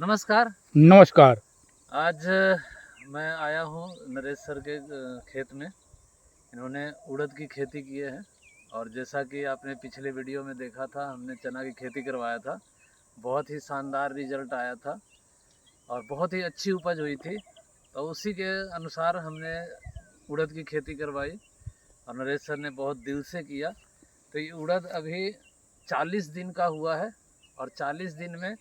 नमस्कार। नमस्कार। आज मैं आया हूँ नरेश सर के खेत में। इन्होंने उड़द की खेती की है और जैसा कि आपने पिछले वीडियो में देखा था, हमने चना की खेती करवाया था। बहुत ही शानदार रिजल्ट आया था और बहुत ही अच्छी उपज हुई थी। तो उसी के अनुसार हमने उड़द की खेती करवाई और नरेश सर ने बहुत दिल से किया। तो ये उड़द अभी 40 दिन का हुआ है और 40 दिन में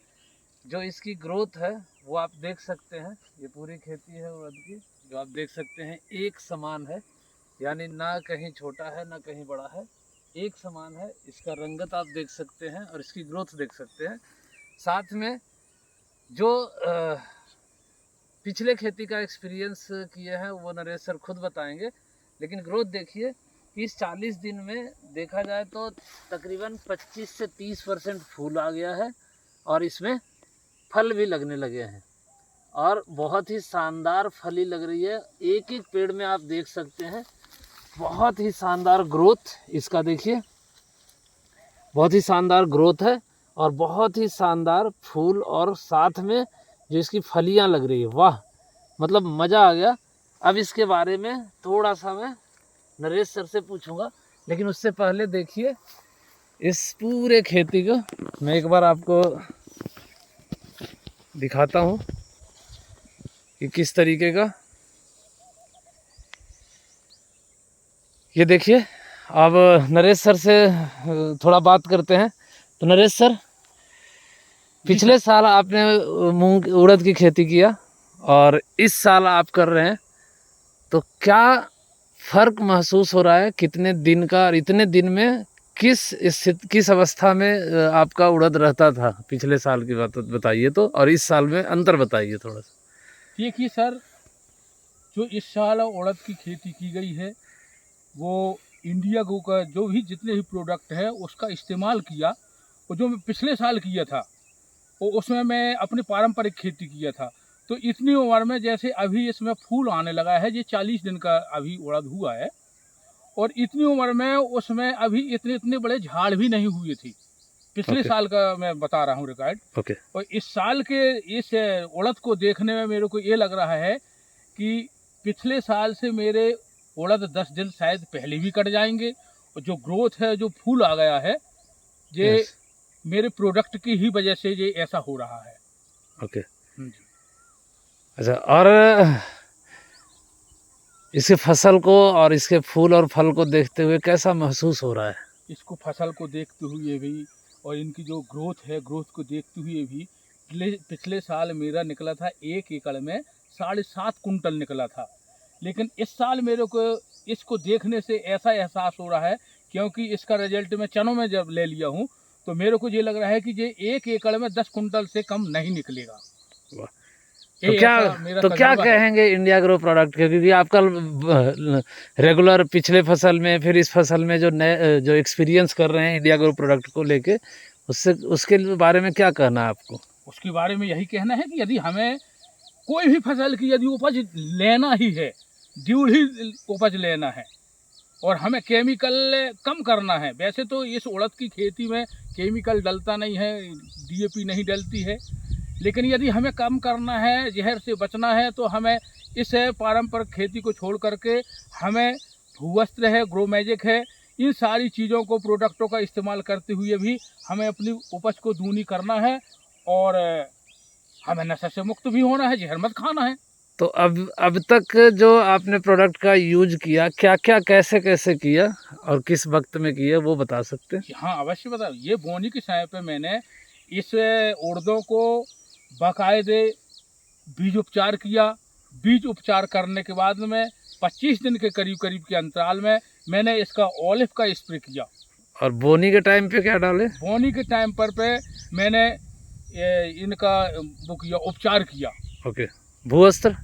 जो इसकी ग्रोथ है वो आप देख सकते हैं। ये पूरी खेती है उड़द की, जो आप देख सकते हैं एक समान है, यानी ना कहीं छोटा है ना कहीं बड़ा है, एक समान है। इसका रंगत आप देख सकते हैं और इसकी ग्रोथ देख सकते हैं। साथ में जो पिछले खेती का एक्सपीरियंस किए हैं वो नरेश सर खुद बताएंगे, लेकिन ग्रोथ देखिए कि इस 40 दिन में देखा जाए तो तकरीबन 25 से 30% फूल आ गया है और इसमें फल भी लगने लगे हैं और बहुत ही शानदार फली लग रही है। एक एक पेड़ में आप देख सकते हैं बहुत ही शानदार ग्रोथ इसका, देखिए बहुत ही शानदार ग्रोथ है और बहुत ही शानदार फूल और साथ में जो इसकी फलियां लग रही है, वाह मतलब मज़ा आ गया। अब इसके बारे में थोड़ा सा मैं नरेश सर से पूछूंगा, लेकिन उससे पहले देखिए इस पूरे खेती को मैं एक बार आपको दिखाता हूँ कि किस तरीके का। ये देखिए, अब नरेश सर से थोड़ा बात करते हैं। तो नरेश सर, पिछले साल आपने मूंग उड़द की खेती किया और इस साल आप कर रहे हैं, तो क्या फ़र्क महसूस हो रहा है? कितने दिन का और इतने दिन में किस अवस्था में आपका उड़द रहता था? पिछले साल की बात बताइए तो, और इस साल में अंतर बताइए थोड़ा सा। देखिए सर, जो इस साल उड़द की खेती की गई है वो इंडिया गो का जो भी जितने भी प्रोडक्ट है उसका इस्तेमाल किया। और जो मैं पिछले साल किया था वो उसमें मैं अपनी पारंपरिक खेती किया था। तो इतनी उम्र में जैसे अभी इसमें फूल आने लगा है, ये 40 दिन का अभी उड़द हुआ है और इतनी उम्र में उसमें अभी इतने इतने बड़े झाड़ भी नहीं हुए थे। पिछले साल का मैं बता रहा हूँ रिकॉर्ड। और इस साल के इस उड़द को देखने में मेरे को ये लग रहा है कि पिछले साल से मेरे उड़द 10 दिन शायद पहले भी कट जाएंगे। और जो ग्रोथ है, जो फूल आ गया है, ये मेरे प्रोडक्ट की ही वजह से ये ऐसा हो रहा है। ओके, अच्छा, और इसके फसल को और इसके फूल और फल को देखते हुए कैसा महसूस हो रहा है? इसको फसल को देखते हुए भी और इनकी जो ग्रोथ है, ग्रोथ को देखते हुए भी पिछले साल मेरा निकला था 1 एकड़ में 7.5 कुंटल निकला था। लेकिन इस साल मेरे को इसको देखने से ऐसा एहसास हो रहा है, क्योंकि इसका रिजल्ट मैं चनों में जब ले लिया हूँ तो मेरे को ये लग रहा है कि ये 1 एकड़ में 10 कुंटल से कम नहीं निकलेगा। तो क्या कहेंगे इंडिया ग्रो प्रोडक्ट के? क्योंकि आपका रेगुलर पिछले फसल में, फिर इस फसल में जो एक्सपीरियंस कर रहे हैं इंडिया ग्रो प्रोडक्ट को लेके, उसके बारे में क्या कहना है आपको? उसके बारे में यही कहना है कि यदि हमें कोई भी फसल की यदि उपज लेना ही है, ड्यूल ही उपज लेना है और हमें केमिकल कम करना है। वैसे तो इस उड़द की खेती में केमिकल डलता नहीं है, डीएपी नहीं डलती है, लेकिन यदि हमें कम करना है, जहर से बचना है, तो हमें इस पारंपरिक खेती को छोड़ करके हमें भूवस्त्र है, ग्रो मैजिक है, इन सारी चीज़ों को, प्रोडक्टों का इस्तेमाल करते हुए भी हमें अपनी उपज को दूनी करना है और हमें नशे से मुक्त भी होना है, जहर मत खाना है। तो अब तक जो आपने प्रोडक्ट का यूज किया, क्या क्या कैसे कैसे किया और किस वक्त में किया, वो बता सकते हैं? हाँ अवश्य बता। ये बोनी के समय पे मैंने इस उड़दों को बाकायदे बीज उपचार किया। बीज उपचार करने के बाद में 25 दिन के करीब करीब के अंतराल में मैंने इसका ऑलिव का स्प्रे किया। और बोनी के टाइम पे क्या डाले? बोनी के टाइम पर पे मैंने इनका वो किया, उपचार किया। ओके, भूवस्त्र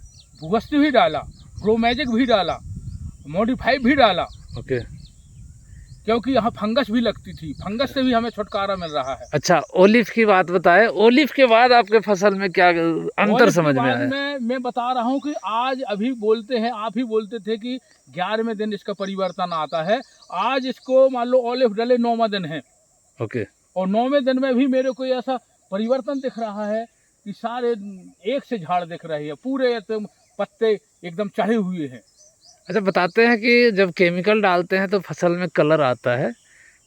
भूवस्त्र भी डाला, ग्रो मैजिक भी डाला, मॉडिफाई भी डाला। ओके, क्योंकि यहाँ फंगस भी लगती थी, फंगस से भी हमें छुटकारा मिल रहा है। अच्छा, ओलिव की बात बताएं। ओलिव के बाद आपके फसल में क्या अंतर समझ में आया? मैं बता रहा हूँ कि आज अभी बोलते हैं, आप ही बोलते थे कि 11वें दिन इसका परिवर्तन आता है। आज इसको मान लो ऑलिव डले 9वां दिन है। ओके, और 9वें दिन में भी मेरे को ऐसा परिवर्तन दिख रहा है कि सारे एक से झाड़ दिख रहे हैं, पूरे एकदम पत्ते एकदम चढ़े हुए हैं। अच्छा, बताते हैं कि जब केमिकल डालते हैं तो फसल में कलर आता है,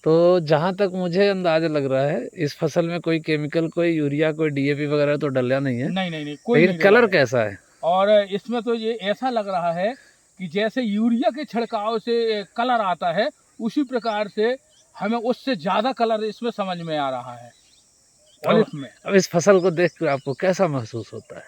तो जहाँ तक मुझे अंदाजा लग रहा है इस फसल में कोई केमिकल, कोई यूरिया, कोई डीएपी वगैरह तो डला नहीं है, नहीं नहीं नहीं, कोई लेकिन नहीं डला कलर है। कैसा है? और इसमें तो ये ऐसा लग रहा है कि जैसे यूरिया के छिड़काव से कलर आता है, उसी प्रकार से हमें उससे ज़्यादा कलर इसमें समझ में आ रहा है ऑलिव में। अब इस फसल को देख कर आपको कैसा महसूस होता है?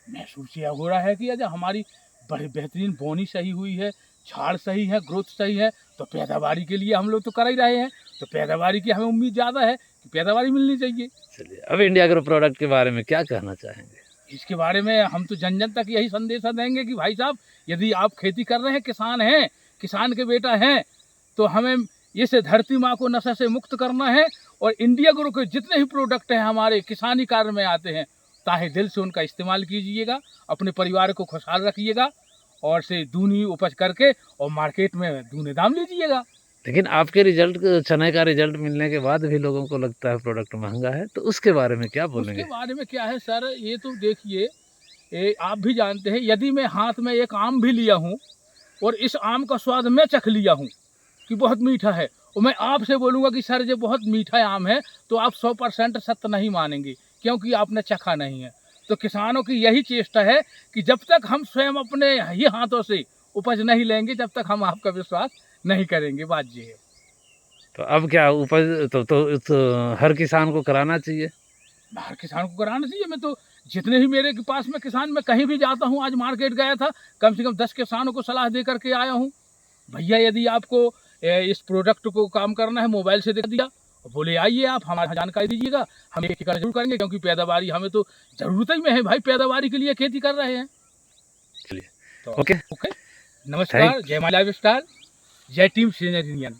महसूस यह हो रहा है कि अगर हमारी बड़ी बेहतरीन बोनी सही हुई है, झाड़ सही है, ग्रोथ सही है, तो पैदावारी के लिए हम लोग तो कर ही रहे हैं, तो पैदावारी की हमें उम्मीद ज़्यादा है कि पैदावारी मिलनी चाहिए। चलिए, अब इंडिया एग्रो प्रोडक्ट के बारे में क्या कहना चाहेंगे? इसके बारे में हम तो जन जन तक यही संदेश देंगे कि भाई साहब, यदि आप खेती कर रहे हैं, किसान हैं, किसान के बेटा हैं, तो हमें इस धरती माँ को नशे से मुक्त करना है। और इंडिया ग्रो के जितने भी प्रोडक्ट हैं हमारे किसानी कार्य में आते हैं, ताहे दिल से उनका इस्तेमाल कीजिएगा, अपने परिवार को खुशहाल रखिएगा और से दूनी उपज करके और मार्केट में दूने दाम लीजिएगा। लेकिन आपके रिजल्ट, चने का रिजल्ट मिलने के बाद भी लोगों को लगता है प्रोडक्ट महंगा है, तो उसके बारे में क्या बोलेंगे? उसके बारे में क्या है सर, ये तो देखिए, आप भी जानते हैं, यदि मैं हाथ में एक आम भी लिया हूँ और इस आम का स्वाद मैं चख लिया हूँ कि बहुत मीठा है, और मैं आपसे बोलूँगा कि सर ये बहुत मीठा आम है, तो आप 100% सत्य नहीं मानेंगे, क्योंकि आपने चखा नहीं है। तो किसानों की यही चेष्टा है कि जब तक हम स्वयं अपने ही हाथों से उपज नहीं लेंगे, जब तक हम आपका विश्वास नहीं करेंगे। बात ये है। तो अब क्या उपज तो हर किसान को कराना चाहिए? हर किसान को कराना चाहिए। मैं तो जितने भी मेरे के पास में किसान, मैं कहीं भी जाता हूँ, आज मार्केट गया था, कम से कम 10 किसानों को सलाह दे करके आया हूँ, भैया यदि आपको इस प्रोडक्ट को काम करना है, मोबाइल से दिखा दिया, बोले आइए आप हमारी जानकारी दीजिएगा, हम एक एकड़ जरूर करेंगे, क्योंकि पैदावारी हमें तो जरूरत ही में है भाई, पैदावारी के लिए खेती कर रहे हैं। चलिए, तो ओके, ओके, नमस्कार, जय माय लाइफ स्टाइल, जय टीम सीनियर यूनियन।